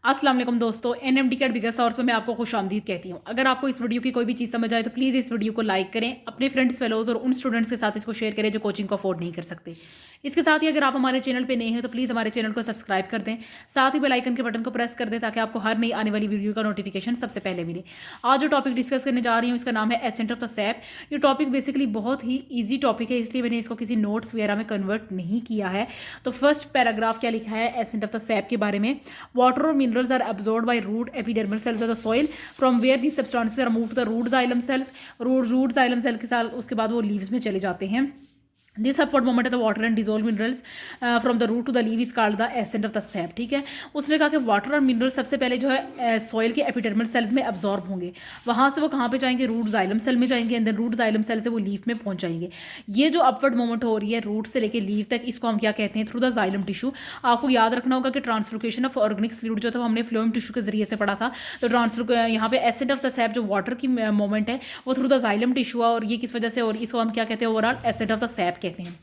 अस्सलाम वालेकुम दोस्तों, एनएमडी के बिगर सोर्स में मैं आपको खुशामदीद कहती हूँ। अगर आपको इस वीडियो की कोई भी चीज़ समझ आए तो प्लीज़ इस वीडियो को लाइक करें, अपने फ्रेंड्स फेलोज और उन स्टूडेंट्स के साथ इसको शेयर करें जो कोचिंग को अफोर्ड नहीं कर सकते। इसके साथ ही अगर आप हमारे चैनल पे नए हैं तो प्लीज़ हमारे चैनल को सब्सक्राइब कर दें, साथ ही बेल आइकन के बटन को प्रेस कर दें ताकि आपको हर नई आने वाली वीडियो का नोटिफिकेशन सबसे पहले मिले। आज जो टॉपिक डिस्कस करने जा रही हूँ इसका नाम है एसेंट ऑफ द सैप। ये टॉपिक बेसिकली बहुत ही ईजी टॉपिक है, इसलिए मैंने इसको किसी नोट्स वगैरह में कन्वर्ट नहीं किया है। तो फर्स्ट पैराग्राफ क्या लिखा है एसेंट ऑफ द सैप के बारे में। वाटर और minerals are absorbed by root epidermal cells of the soil from where the substances are moved to the root xylem cells. Root xylem cell के साथ उसके बाद वो लीव्स में चले जाते हैं। This upward moment of the water and dissolve minerals from the root to the leave is called the ascent of the sap. ठीक है, उसने कहा कि वाटर और मिनरल सबसे पहले जो है सॉइल के एपिडर्मल सेल्स में अब्जॉर्ब होंगे, वहाँ से वो कहाँ पे जाएंगे, रूट जाइलम सेल में जाएंगे, and then root xylem cell से वो लीफ में पहुंच जाएंगे। ये जो अपवर्ड मोमेंट हो रही है रूट से लेकर लीव तक, इसको हम क्या कहते हैं, थ्रू द जाइलम टिश्यू। आपको याद रखना होगा कि ट्रांसलोकेशन ऑफ ऑर्गेनिक फ्लूइड जो था वो हमने फ्लोएम टिश्यू के जरिए से पढ़ा था। तो यहाँ पे एसेंट ऑफ द सैप जो वाटर की मोमेंट है वो थ्रू द जाइलम टिश्यू, और ये किस वजह से, और इसको हम क्या कहते हैं, overall accent of the SAP कहते हैं।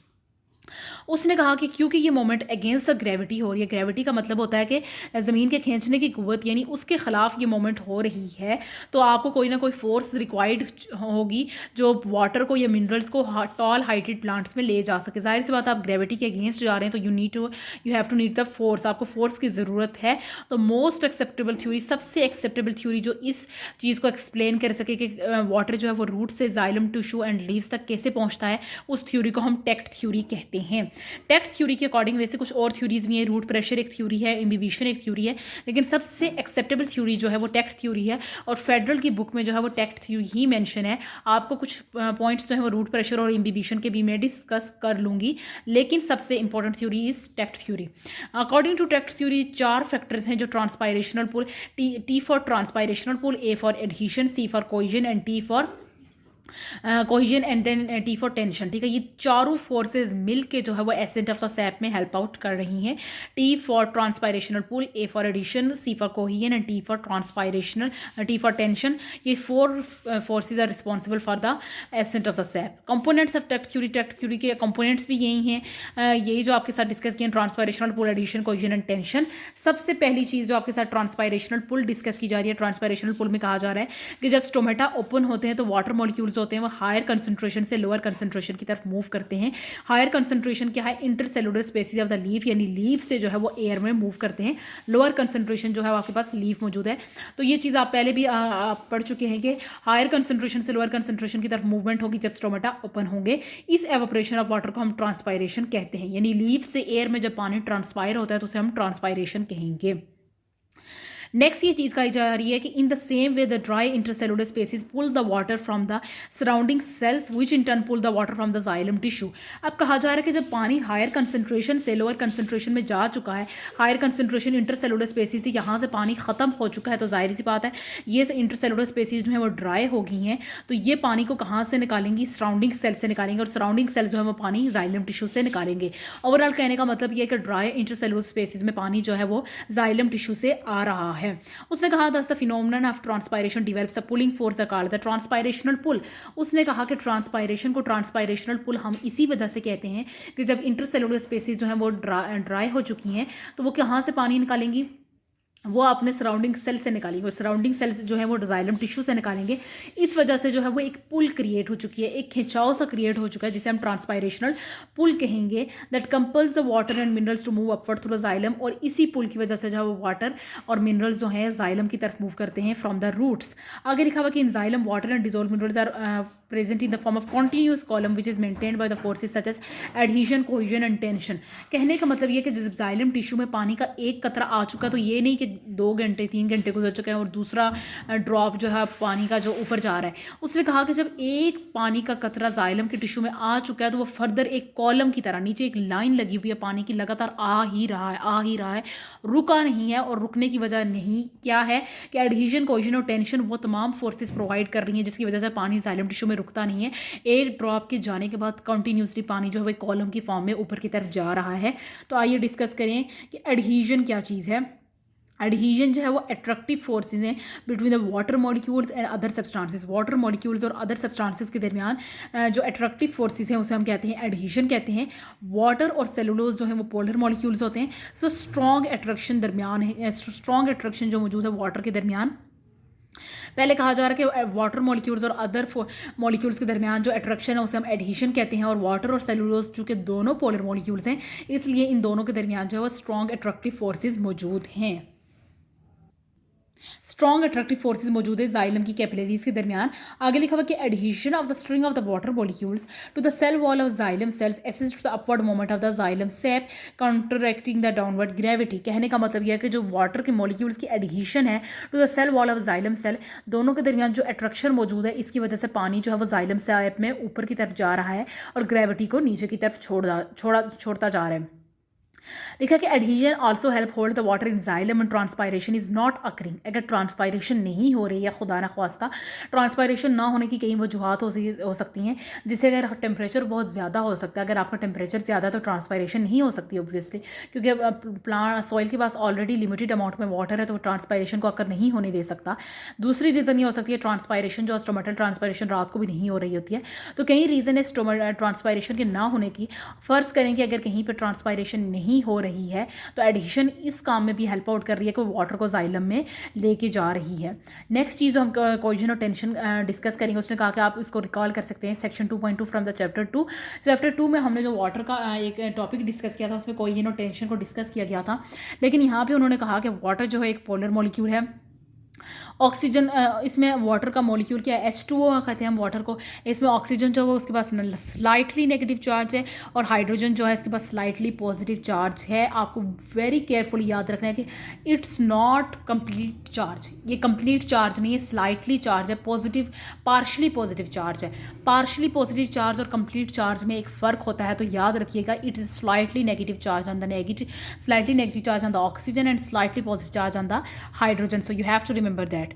उसने कहा कि क्योंकि ये मोमेंट अगेंस्ट द ग्रेविटी हो रही है, ग्रेविटी का मतलब होता है कि ज़मीन के खींचने की कुव्वत, यानी उसके खिलाफ ये मोमेंट हो रही है, तो आपको कोई ना कोई फोर्स रिक्वायर्ड होगी जो वाटर को या मिनरल्स को टॉल हाइटेड प्लांट्स में ले जा सके। जाहिर सी बात, आप ग्रेविटी के अगेंस्ट जा रहे हैं तो you have to need the force, आपको फोर्स की ज़रूरत है। तो मोस्ट एक्सेप्टेबल थ्योरी, सबसे एक्सेप्टेबल थ्योरी जो इस चीज़ को एक्सप्लेन कर सके कि वाटर जो है वो रूट से जाइलम टिश्यू एंड लीव्स तक कैसे पहुँचता है, उस थ्योरी को हम टेक्ट थ्योरी कहते हैं। टेक्ट थ्योरी के अकॉर्डिंग वैसे कुछ और थ्योरीज भी हैं, रूट प्रेशर एक थ्योरी है, इम्बिबिशन एक थ्योरी है, लेकिन सबसे एक्सेप्टेबल थ्योरी जो है वो टेक्ट थ्योरी है। और फेडरल की बुक में जो है वो टेक्ट थ्योरी ही मेंशन है। आपको कुछ पॉइंट्स जो है वो रूट प्रेशर और इम्बिबिशन के भी मैं डिस्कस कर लूँगी, लेकिन सबसे important theory is TACT theory. According to TACT theory 4 factors हैं जो transpirational pull, T for transpirational pull, A for adhesion, C for cohesion and T for cohesion and then T for tension. ठीक है, ये चारों forces मिल के जो है वो एसेंट ऑफ द सैप में हेल्प आउट कर रही हैं। T for transpirational pull, A for adhesion, C for cohesion and T for tension. ये 4 forces are responsible for the ascent of the sap. Components of TACT theory के components भी यही हैं, यही जो आपके साथ डिस्कस किए, transpirational pull, adhesion, cohesion and tension. सबसे पहली चीज़ जो आपके साथ ट्रांसपायरेशनल पुल डिस्कस की जा रही है, ट्रांसपायरेशनल पुल में कहा जा रहा है कि जब स्टोमेटा ओपन होते हैं तो वाटर मॉलिक्यूल्स होते हैं वो हायर कंसंट्रेशन से लोअर कंसंट्रेशन की तरफ मूव करते हैं। हायर कंसंट्रेशन क्या है, intercellular spaces of the leaf, यानी लीफ से जो है वो एयर में मूव करते हैं। लोअर कंसंट्रेशन जो है आपके पास लीफ मौजूद है। तो ये चीज़ आप पहले भी पढ़ चुके हैं कि हायर कंसंट्रेशन से लोअर कंसंट्रेशन की तरफ मूवमेंट होगी जब स्टोमेटा ओपन होंगे। इस एवोपरेशन ऑफ वाटर को हम ट्रांसपायरेशन कहते हैं, यानी लीफ से एयर में जब पानी ट्रांसपायर होता है तो उसे हम ट्रांसपायरेशन कहेंगे। नेक्स्ट ये चीज़ कही जा रही है कि in the same way the dry intercellular spaces pull the water from the surrounding cells which in turn pull the water from the xylem tissue. अब कहा जा रहा है कि जब पानी हायर कंसंट्रेशन से लोअर कंसंट्रेशन में जा चुका है, हायर कंसंट्रेशन इंटरसेलुलर स्पेसिस से यहाँ से पानी ख़त्म हो चुका है, तो जाहिर सी बात है ये इंटरसेलुलर स्पेसिस जो है वो ड्राई हो गई हैं, तो ये पानी को कहाँ से निकालेंगी, सराउंडिंग सेल से निकालेंगे, और सराउंडिंग सेल जो है वो पानी जाइलम टिश्यू से निकालेंगे। ओवरऑल कहने का मतलब ये है कि ड्राई इंटरसेलुलर स्पेसिस में पानी जो है वो जाइलम टिश्यू से आ रहा है। उसने कहा the phenomenon of transpiration develops a pulling force called the transpirational pull. उसने कहा कि ट्रांसपायरेशनल पुल हम इसी वजह से कहते हैं कि जब इंटरसेलुलर स्पेसिस जो है वो ड्राई हो चुकी हैं तो वो कहाँ से पानी निकालेंगी, वो अपने सराउंडिंग सेल से निकालेंगे, और सराउंडिंग सेल्स जो है वो जाइलम टिश्यू से निकालेंगे। इस वजह से जो है वो एक पुल क्रिएट हो चुकी है, एक खिंचाव सा क्रिएट हो चुका है जिसे हम ट्रांसपायरेशनल पुल कहेंगे, that compels the water and minerals to move upward through the xylem. और इसी पुल की वजह से जो है वो वाटर और मिनरल्स जो है जाइलम की तरफ मूव करते हैं फ्रॉम द रूट्स। आगे लिखा हुआ कि in xylem water and dissolve minerals are present in the form of continuous column which is maintained by the forces such as adhesion, cohesion and tension. कहने का मतलब ये कि जब जाइलम टिश्यू में पानी का एक कतरा आ चुका तो ये नहीं कि 2 घंटे 3 घंटे गुजर चुके हैं और दूसरा ड्रॉप जो है पानी का जो ऊपर जा रहा है। उसने कहा कि जब एक पानी का कतरा जाइलम के टिश्यू में आ चुका है तो वो फर्दर एक कॉलम की तरह नीचे एक लाइन लगी हुई है पानी की, लगातार आ ही रहा है, रुका नहीं है। और रुकने की वजह नहीं क्या है कि एडहीशन, कोहिजन और टेंशन वो तमाम फोर्सेस प्रोवाइड कर रही हैं जिसकी वजह से पानी जाइलम टिश्यू में रुकता नहीं है। एक ड्रॉप के जाने के बाद कंटिन्यूसली पानी जो है कॉलम की फॉर्म में ऊपर की तरफ जा रहा है। तो आइए डिस्कस करें कि एडहीशन क्या चीज़ है। एडहीजन जो है वो अट्रैक्टिव फोर्सेस हैं between the water molecules and other substances. Water molecules और अदर सब्सटेंसेस के दरमियान जो अट्रैक्टिव फोर्सेस हैं उसे हम कहते हैं एडहीजन कहते हैं। वाटर और सेलुलोज जो है वो पोलर मॉलिक्यूल्स होते हैं। सो स्ट्रॉन्ग अट्रैक्शन दरमियान है, स्ट्रॉन्ग अट्रैक्शन जो मौजूद है वाटर के दरमियान। पहले कहा जा रहा है कि वाटर मॉलिक्यूल्स और अदर मॉलिक्यूल्स के दरमियान जो अट्रैक्शन है उसे हम एडहीशन कहते हैं। और वाटर और सेलुलोज चूँकि दोनों पोलर मॉलिक्यूल्स हैं, इसलिए इन दोनों के दरमियान जो है वो स्ट्रॉन्ग अट्रैक्टिव फोर्सेस मौजूद हैं। स्ट्रॉन्ग अट्रैक्टिव फोर्सेस मौजूद है जाइलम की कैपिलरीज के दरमियान। आगे लिखा हुआ कि adhesion of the string of the water molecules to the cell wall of xylem cells assist the upward movement of the xylem sap counteracting the downward gravity. कहने का मतलब यह है कि जो वाटर के मॉलिक्यूल्स की एडहीशन है to the cell wall of xylem cell, दोनों के दरमियान जो अट्रैक्शन मौजूद है, इसकी वजह से पानी जो है वो जाइलम सेप में ऊपर की तरफ जा रहा है और ग्रेविटी को नीचे की तरफ छोड़ता जा रहा है। लिखा कि adhesion also help hold the water in xylem and transpiration is not occurring. अगर ट्रांसपायरेशन नहीं हो रही है, खुदा ना ख्वास्ता ट्रांसपायरेशन ना होने की कई वजूहत हो सकती हैं, जिससे अगर टेम्परेचर बहुत ज़्यादा हो सकता है। अगर आपका टेम्परेचर ज़्यादा है तो ट्रांसपायरेशन नहीं हो सकती ऑब्वियसली, क्योंकि प्लांट सॉइल के पास ऑलरेडी लिमिटेड अमाउंट में वाटर है, तो ट्रांसपायरेशन को अकर नहीं होने दे सकता। दूसरी रीज़न ये हो सकती है ट्रांसपायरेशन जो स्टोमेटल ट्रांसपायरेशन रात को भी नहीं हो रही होती है। तो कई रीज़न है ट्रांसपायरेशन के ना होने की। फ़र्ज़ करें कि अगर कहीं पर ट्रांसपायरेशन नहीं हो रही है तो एडिशन इस काम में भी हेल्प आउट कर रही है कि वाटर को जाइलम में लेके जा रही है। नेक्स्ट चीज़ जो हम कोहेजन और टेंशन डिस्कस करेंगे, उसने कहा कि आप इसको रिकॉल कर सकते हैं section 2.2 from the chapter 2। Chapter 2 में हमने जो वाटर का एक टॉपिक डिस्कस किया था उसमें कोहेजन और टेंशन को डिस्कस किया गया था। लेकिन यहाँ पे उन्होंने कहा कि वाटर जो है एक पोलर मॉलिक्यूल है। ऑक्सीजन इसमें वाटर का मॉलिक्यूल क्या है, H2O कहते हैं हम वाटर को। इसमें ऑक्सीजन जो है उसके पास स्लाइटली नेगेटिव चार्ज है और हाइड्रोजन जो है इसके पास स्लाइटली पॉजिटिव चार्ज है। आपको वेरी केयरफुली याद रखना है कि इट्स नॉट कंप्लीट चार्ज, ये कंप्लीट चार्ज नहीं है, स्लाइटली चार्ज है, पॉजिटिव पार्शली पॉजिटिव चार्ज है। पार्शली पॉजिटिव चार्ज और कंप्लीट चार्ज में एक फ़र्क होता है, तो याद रखिएगा it is slightly negative charge on the slightly negative charge on the oxygen and slightly positive charge on the hydrogen. So you have to remember that.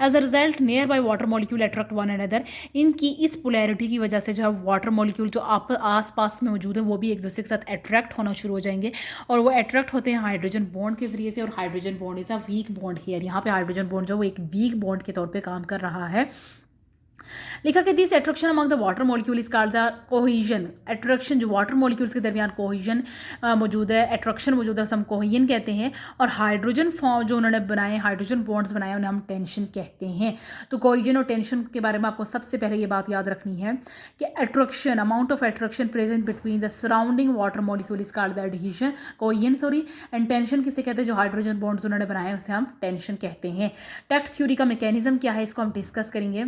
As a result nearby water molecule attract one another. इनकी इस polarity की वजह से जो है water molecule जो आप आस पास में मौजूद है वो भी एक दूसरे के साथ अट्रैक्ट होना शुरू हो जाएंगे, और वो अट्रैक्ट होते हैं हाइड्रोजन बॉन्ड के जरिए से। और hydrogen bond is a weak bond here. यहाँ पे हाइड्रोजन बॉन्ड जो वो एक वीक बॉन्ड के तौर पर काम कर रहा है। लिखा कि this attraction among the water molecule is called the cohesion. Attraction जो वाटर मॉलिक्यूल्स के दरमियान कोहेजन मौजूद है, अट्रैक्शन मौजूद है, उसे हम कोहेजन कहते हैं। और हाइड्रोजन फॉर्म जो उन्होंने बनाए, हाइड्रोजन बॉन्ड्स बनाए, उन्हें हम टेंशन कहते हैं। तो कोहेजन और टेंशन के बारे में आपको सबसे पहले ये बात याद रखनी है कि attraction, amount of attraction present between the surrounding water molecule is called the adhesion cohesion sorry. And tension किसे कहते हैं, जो हाइड्रोजन बॉन्ड्स उन्होंने बनाए उसे हम टेंशन कहते हैं। टेक्स्ट थ्योरी का मैकेनिज्म क्या है इसको हम डिस्कस करेंगे।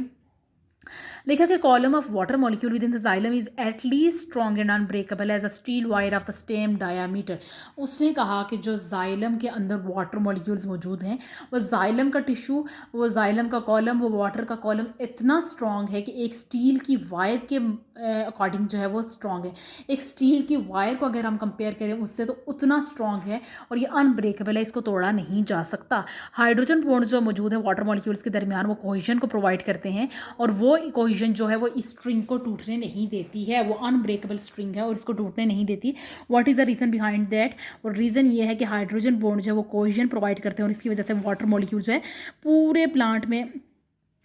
लिखा कि column of water molecule within the xylem is at least strong and unbreakable as a steel wire of the same diameter. उसने कहा कि जो जाइलम के अंदर वाटर मॉलिक्यूल्स मौजूद हैं, वो जाइलम का टिश्यू, वो जाइलम का कॉलम, वो वाटर का कॉलम इतना स्ट्रॉन्ग है कि एक स्टील की वायर के अकॉर्डिंग जो है वो स्ट्रॉन्ग है। एक स्टील की वायर को अगर हम कंपेयर करें उससे तो उतना स्ट्रॉन्ग है, और ये अनब्रेकेबल है, इसको तोड़ा नहीं जा सकता। हाइड्रोजन बॉन्ड जो मौजूद है वाटर मॉलिक्यूल्स के दरमियान वो कोहेजन को प्रोवाइड करते हैं, और वो कोहेजन जो है वो इस स्ट्रिंग को टूटने नहीं देती है। वो अनब्रेकेबल स्ट्रिंग है और इसको टूटने नहीं देती। What is the reason behind that? और रीज़न ये है कि हाइड्रोजन बॉन्ड जो है वो कोहेजन प्रोवाइड करते हैं, और इसकी वजह से वाटर मॉलिक्यूल जो है पूरे प्लांट में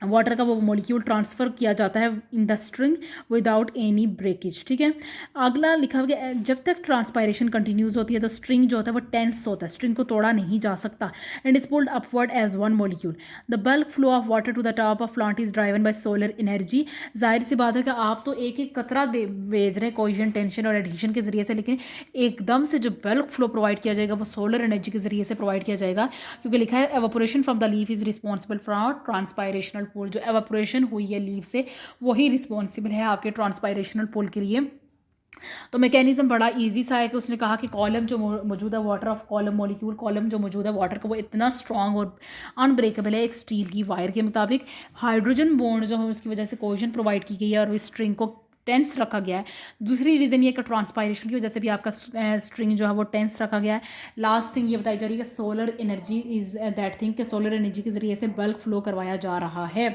वाटर का वो मॉलिक्यूल ट्रांसफ़र किया जाता है in the string without any breakage. ठीक है, अगला लिखा हुआ कि जब तक ट्रांसपायरेशन कंटिन्यूज होती है तो स्ट्रिंग जो होता है वो टेंस होता है, स्ट्रिंग को तोड़ा नहीं जा सकता, and is pulled upward as one molecule. The bulk flow of water to the top of plant is driven by solar energy. जाहिर सी बात है कि आप तो एक एक कतरा भेज रहे हैं कोहेजन, टेंशन और एडहीशन के जरिए से, लेकिन एकदम से जो बल्क फ्लो प्रोवाइड किया जाएगा वो सोलर एनर्जी के जरिए से प्रोवाइड किया जाएगा, क्योंकि लिखा है evaporation from the leaf is responsible for transpirational pull. जो एवापोरेशन हुई है लीफ से वही रिस्पॉन्सिबल है आपके ट्रांसपायरेशनल पूल के लिए। तो मैकेनिज्म बड़ा इजी सा है कि उसने कहा कि कॉलम जो मौजूद है water of column molecule, column जो मौजूद है वाटर का वो इतना स्ट्रॉन्ग और अनब्रेकेबल है एक स्टील की वायर के मुताबिक। हाइड्रोजन बॉन्ड जो है उसकी वजह से कोहेजन प्रोवाइड की गई है और इस स्ट्रिंग को टेंस रखा गया है। दूसरी रीज़न ये कि ट्रांसपायरेशन की वजह से भी आपका स्ट्रिंग जो है वो टेंस रखा गया है। लास्ट थिंग ये बताई जा रही है कि solar energy is that thing कि सोलर एनर्जी के ज़रिए से बल्क फ्लो करवाया जा रहा है।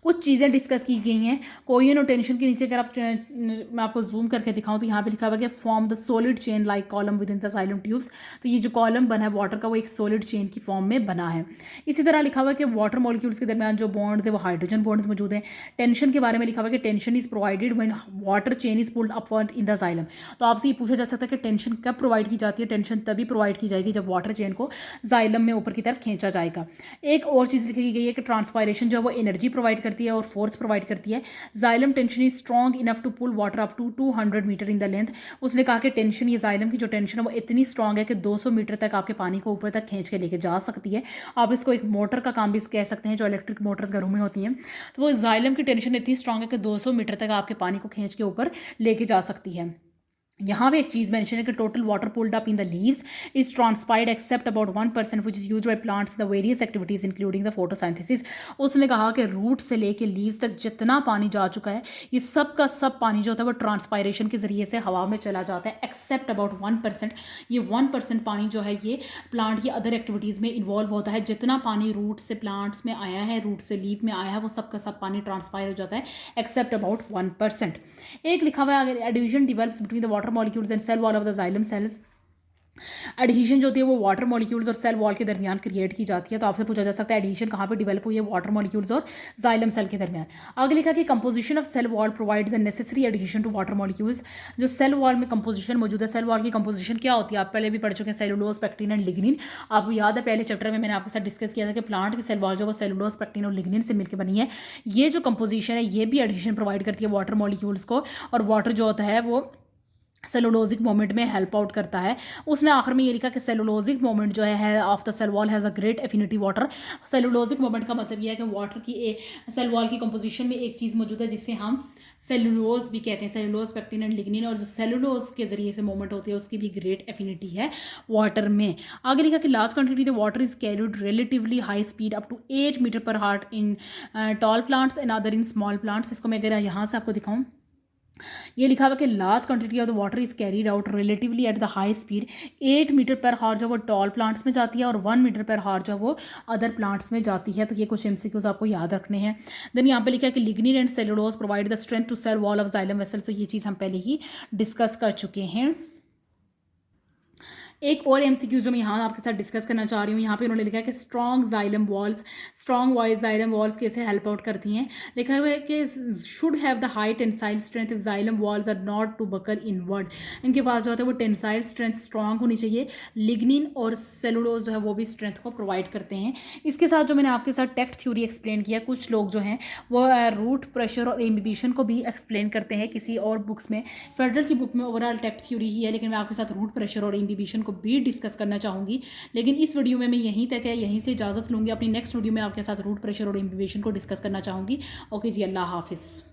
कुछ चीज़ें डिस्कस की गई हैं। कोरियन और टेंशन के नीचे अगर आप मैं आपको जूम करके दिखाऊं तो यहाँ पे लिखा हुआ है कि form the solid chain like column with in the xylem tubes. तो ये जो कॉलम बना है वाटर का वो एक सॉलिड चेन की फॉर्म में बना है। इसी तरह लिखा हुआ है कि वाटर मॉलिक्यूल्स के दरमियान जो बॉन्ड्स है वो हाइड्रोजन बॉन्ड्स मौजूद हैं। टेंशन के बारे में लिखा हुआ है कि tension is provided when water chain is pulled upward in the xylem. तो आपसे ये पूछा जा सकता है कि टेंशन कब प्रोवाइड की जाती है। टेंशन तभी प्रोवाइड की जाएगी जब वाटर चेन को जाइलम में ऊपर की तरफ खींचा जाएगा। एक और चीज़ लिखी गई है कि ट्रांसपायरेशन जो है वो एनर्जी प्रोवाइड करती है और फोर्स प्रोवाइड करती है। Xylem tension is strong enough to pull water up to 200 metre in the length. उसने कहा कि टेंशन, ये जाइलम की जो टेंशन है वो इतनी स्ट्रॉन्ग है कि 200 मीटर तक आपके पानी को ऊपर तक खींच के लेके जा सकती है। आप इसको एक मोटर का काम भी कह सकते हैं, जो इलेक्ट्रिक मोटर्स घरों में होती हैं। तो वो जाइलम की टेंशन इतनी स्ट्रॉन्ग है कि 200 मीटर तक आपके पानी को खींच के ऊपर लेके जा सकती है। यहाँ पे एक चीज़ मेंशन है कि total water pulled up in the leaves is transpired except about 1% which is used by plants the various activities including the photosynthesis. उसने कहा कि रूट से लेके लीव्स तक जितना पानी जा चुका है ये सब का सब पानी जो होता है वो ट्रांसपायरेशन के जरिए से हवा में चला जाता है एक्सेप्ट अबाउट 1%। ये 1% पानी जो है ये प्लांट की अदर एक्टिविटीज़ में इन्वॉल्व होता है। जितना पानी रूट से प्लांट्स में आया है, रूट से लीव में आया है, वो सब का सब पानी ट्रांसपायर हो जाता है एक्सेप्ट अबाउट 1%। एक लिखा हुआ है addition develops between the water molecules and cell wall of the xylem cells. Addition जो होती है वो वाटर मॉलिक्यूल्स और सेल वॉल के दरमियान क्रिएट की जाती है। तो आपसे पूछा जा सकता है एडिशन कहाँ पे डेवलप हुई है, वाटर मॉलिक्यूल्स और जाइलम सेल के दरमियान। आगे लिखा कि composition of cell wall provides a necessary addition to water molecules. जो सेल वॉल में कंपोजिशन मौजूद है, सेल वॉल की कंपोजिशन क्या होती है आप पहले भी पढ़ चुके हैं, सेलुलोज, पेक्टिन एंड लिग्निन। आपको याद है पहले चैप्टर में मैंने आपके साथ डिस्कस किया था कि प्लांट की सेल वॉल जो वो सेलुलोज, पेक्टिन और लिग्निन से मिलकर बनी है। ये जो कंपोजिशन है ये भी एडिशन प्रोवाइड करती है वाटर मॉलिक्यूल्स को, और वाटर जो होता है वो सेलुलोजिक मोमेंट में हेल्प आउट करता है। उसने आखिर में ये लिखा कि सेलुलोजिक मोमेंट जो है of the cell wall has a great affinity water. Cellulosic moment का मतलब ये है कि वाटर की सेल वॉल की कंपोजिशन में एक चीज़ मौजूद है जिससे हम सेलुलोज भी कहते हैं, सेलुलोज, पेक्टिन एंड लिग्निन। और जो सेलुलोज के जरिए से मोमेंट होती है उसकी भी ग्रेट एफिनिटी है वाटर में। आगे लिखा कि large quantity the water is carried relatively high speed up to 8 metre per hour in tall plants and other in small plants. इसको मैं अगर यहाँ से आपको दिखाऊँ, ये लिखा हुआ कि large quantity of the water is carried out relatively at the high speed. 8 metre per hour जो वो टॉल प्लांट्स में जाती है और 1 मीटर पर हावर जो वो अदर प्लांट्स में जाती है। तो ये कुछ एमसीक्यूज आपको याद रखने हैं। देन यहाँ पे लिखा है कि lignin and cellulose provide the strength to cell wall of xylem vessel. तो ये चीज़ हम पहले ही डिस्कस कर चुके हैं। एक और एमसीक्यू जो मैं यहाँ आपके साथ डिस्कस करना चाह रही हूँ, यहाँ पे उन्होंने लिखा है कि strong xylem walls, strong wise xylem walls कैसे हेल्प आउट करती हैं। लिखा हुआ है कि should have the high tensile strength if xylem walls are not to buckle inward. इनके पास जो होता है वो टेंसाइल स्ट्रेंथ स्ट्रॉन्ग होनी चाहिए। लिग्निन और सेलुलोज जो है वो भी स्ट्रेंथ को प्रोवाइड करते हैं। इसके साथ जो मैंने आपके साथ टेक्स्ट थ्योरी एक्सप्लेन किया, कुछ लोग जो हैं वो रूट प्रेशर और इम्बिबिशन को भी एक्सप्लेन करते हैं किसी और बुक्स में। फेडरल की बुक में ओवरऑल टेक्स्ट थ्योरी ही है, लेकिन मैं आपके साथ रूट प्रेशर और इम्बिबिशन भी डिस्कस करना चाहूँगी। लेकिन इस वीडियो में मैं यहीं तक है, यहीं से इजाज़त लूँगी। अपनी नेक्स्ट वीडियो में आपके साथ रूट प्रेशर और इम्बिबिशन को डिस्कस करना चाहूँगी। ओके जी, अल्लाह हाफिज़।